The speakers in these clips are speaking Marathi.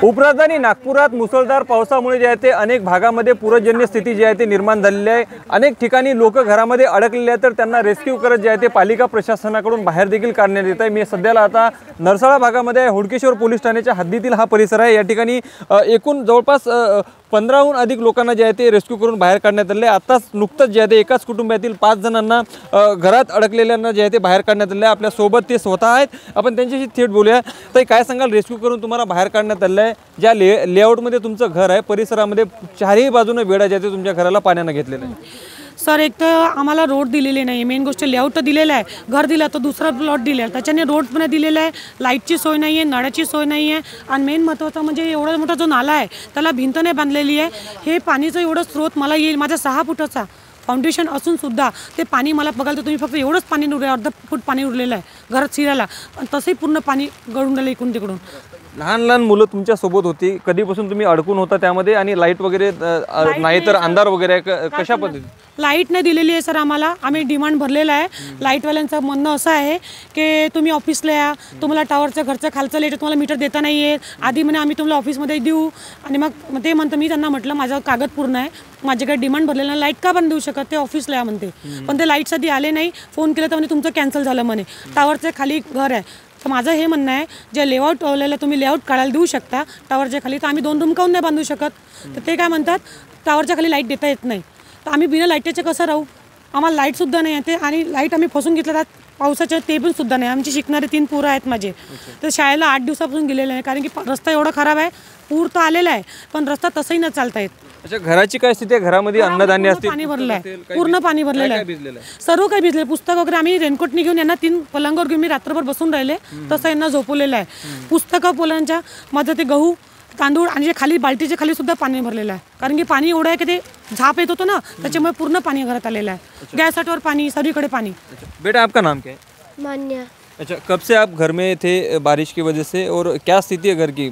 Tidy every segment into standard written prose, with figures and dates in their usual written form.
उपराजधानी नागपुरात मुसळधार पावसामुळे जे आहे ते अनेक भागामध्ये पूरजन्य स्थिती जी आहे ते निर्माण झालेली आहे। अनेक ठिकाणी लोक घरामध्ये अडकलेले आहेत, तर त्यांना रेस्क्यू करत जे आहे ते पालिका प्रशासनाकडून बाहेर देखील काढण्यात येत आहे। मी सध्याला आता नरसाळा भागामध्ये हुडकेश्वर पोलीस ठाण्याच्या हद्दीतील हा परिसर आहे। या ठिकाणी एकूण जवळपास 15हून अधिक लोकांना जे आहे ते रेस्क्यू करून बाहेर काढण्यात आले। आताच नुकतंच जे आहे ते एकाच कुटुंबातील 5 जणांना घरात अडकलेल्यांना जे आहे ते बाहेर काढण्यात आले। आपल्या सोबत ते स्वतः आहेत, आपण त्यांच्याशी थेट बोलूया। तर काय सांगाल, रेस्क्यू करून तुम्हाला बाहेर काढण्यात आलं आहे, ज्या लेआउटमध्ये तुमचं घर आहे परिसरामध्ये चारही बाजूने बेडा जे आहे ते तुमच्या घराला पाण्याने घेतलेलं आहे। सर, एक तर आम्हाला रोड दिलेले नाही, मेन गोष्ट लेआउट तर दिलेला आहे, घर दिलं तर दुसरा प्लॉट दिलेला आहे, त्याच्याने रोड पण दिलेला आहे, लाईटची सोय नाही आहे, नळाची सोय नाही आहे, आणि मेन महत्त्वाचं म्हणजे एवढा मोठा जो नाला आहे त्याला भिंत नाही बांधलेली आहे। हे पाणीचं एवढं स्रोत मला येईल, माझा 6 फुटाचा फाउंडेशन असून सुद्धा ते पाणी मला बघाल तर तुम्ही फक्त एवढंच पाणी उरलं, अर्धा फूट पाणी उरलेलं आहे घरात शिरायला, पण तसंही पूर्ण पाणी गळून राहिलं इकडून तिकडून। लहान लहान मुलं तुमच्या सोबत होती, कधीपासून तुम्ही अडकून होता त्यामध्ये, आणि लाईट वगैरे नाही तर अंधार वगैरे कशा पद्धतीने? लाईट नाही दिलेली आहे सर आम्हाला, आम्ही डिमांड भरलेला आहे। लाईटवाल्यांचं म्हणणं असं आहे की तुम्ही ऑफिसला या, तुम्हाला टावरचं घरचं खालचं लेट तुम्हाला मीटर देता नाही आहे, आधी म्हणे आम्ही तुम्हाला ऑफिसमध्ये देऊ, आणि मग ते म्हणतं, मी त्यांना म्हटलं माझं कागद पूर्ण आहे, माझ्याकडे डिमांड भरलेलं, लाईट का पण देऊ शकत, ते ऑफिसला या म्हणते, पण ते लाईटसाठी आले नाही। फोन केलं तर म्हणे तुमचं कॅन्सल झालं म्हणे, टावरच्या खाली घर आहे। तर माझं हे म्हणणं आहे, जे लेआउट लावलेलं तुम्ही लेआउट काढायला देऊ शकता टावरच्या खाली, तर आम्ही 2 रूम काऊन नाही बांधू शकत? तर ते काय म्हणतात, टावरच्या खाली लाईट देता येत नाही, तर आम्ही बिना लाईटचे कसं राहू? आम्हाला लाईटसुद्धा नाही येते, आणि लाईट आम्ही फसून घेतलं त्यात पावसाच्या, ते पण सुद्धा नाही। आमचे शिकणारे 3 पोरं आहेत माझे, तर शाळेला 8 दिवसापासून गेलेले आहे, कारण की रस्ता एवढा खराब आहे, पूर तर आलेला आहे पण रस्ता तसंही न चालता येत। अच्छा, घराची काय स्थिती आहे? घरामध्ये अन्नधान्य असते, पाणी भरलं आहे, पूर्ण पाणी भरलेलं आहे, सर्व काही भिजले, पुस्तक वगैरे आम्ही रेनकोटने घेऊन यांना 3 पलंगावर घेऊन मी रात्रभर बसून राहिले, तसं यांना झोपवलेलं आहे। पुस्तकं पोलांच्या, माझं ते गहू तांदूळ आणि जे खाली बाल्टीच्या खाली सुद्धा पाणी भरलेलं आहे, कारण की पाणी एवढं आहे की ते झाप येत होतं ना, त्याच्यामुळे पूर्ण पाणी घरात आलेलं आहे, गॅसवर पाणी, सगळीकडे पानी। बेटा, आपका नाम क्या है? मान्या। अच्छा, कब से आप घर में थे बारिश की वजह से, और क्या स्थिति है घर की?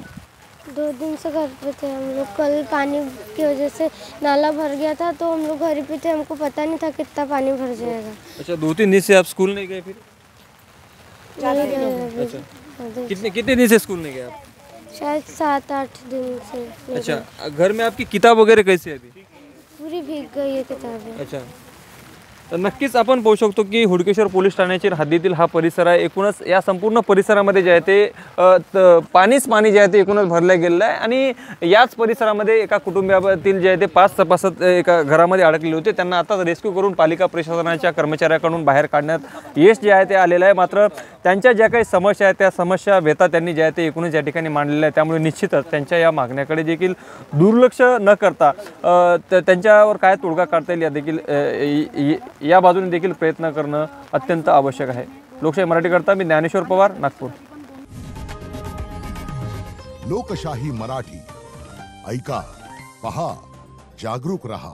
2 दिन से घर पे थे हम लोग, कल पानी की वजह से नाला भर गया था, तो हम लोग घर पे थे, हमको पता नहीं था कितना पानी भर जाएगा। अच्छा, 2-3 दिन से आप स्कूल नहीं गए फिर? अच्छा, कितने दिन से स्कूल नहीं गए आप? शायद 7-8 दिन से। अच्छा, घर में आपकी किताब वगैरह कैसी है अभी? पूरी भीग गई है किताबें। अच्छा, तर नक्कीच आपण पाहू शकतो की हुडकेश्वर पोलीस ठाण्याच्या हद्दीतील हा परिसर आहे। एकूणच या संपूर्ण परिसरामध्ये जे आहे ते पाणीच पाणी जे आहे ते एकूणच भरलं गेलेलं आहे, आणि याच परिसरामध्ये एका कुटुंबातील जे आहे ते 5 सभासद एका घरामध्ये अडकलेले होते, त्यांना आता रेस्क्यू करून पालिका प्रशासनाच्या कर्मचाऱ्यांकडून बाहेर काढण्यात यश जे आहे ते आलेलं आहे। मात्र त्यांच्या ज्या काही समस्या आहेत त्या समस्या व्यथा त्यांनी जे आहे ते एकूणच या ठिकाणी मांडलेल्या आहेत, त्यामुळे निश्चितच त्यांच्या या मागण्याकडे देखील दुर्लक्ष न करता त्यांच्यावर काय तोडगा काढता येईल या देखील या बाजूने देखील प्रयत्न करणं अत्यंत आवश्यक आहे। लोकशाही मराठी करता मी ज्ञानेश्वर पवार, नागपूर। लोकशाही मराठी, ऐका, पहा, जागरूक रहा।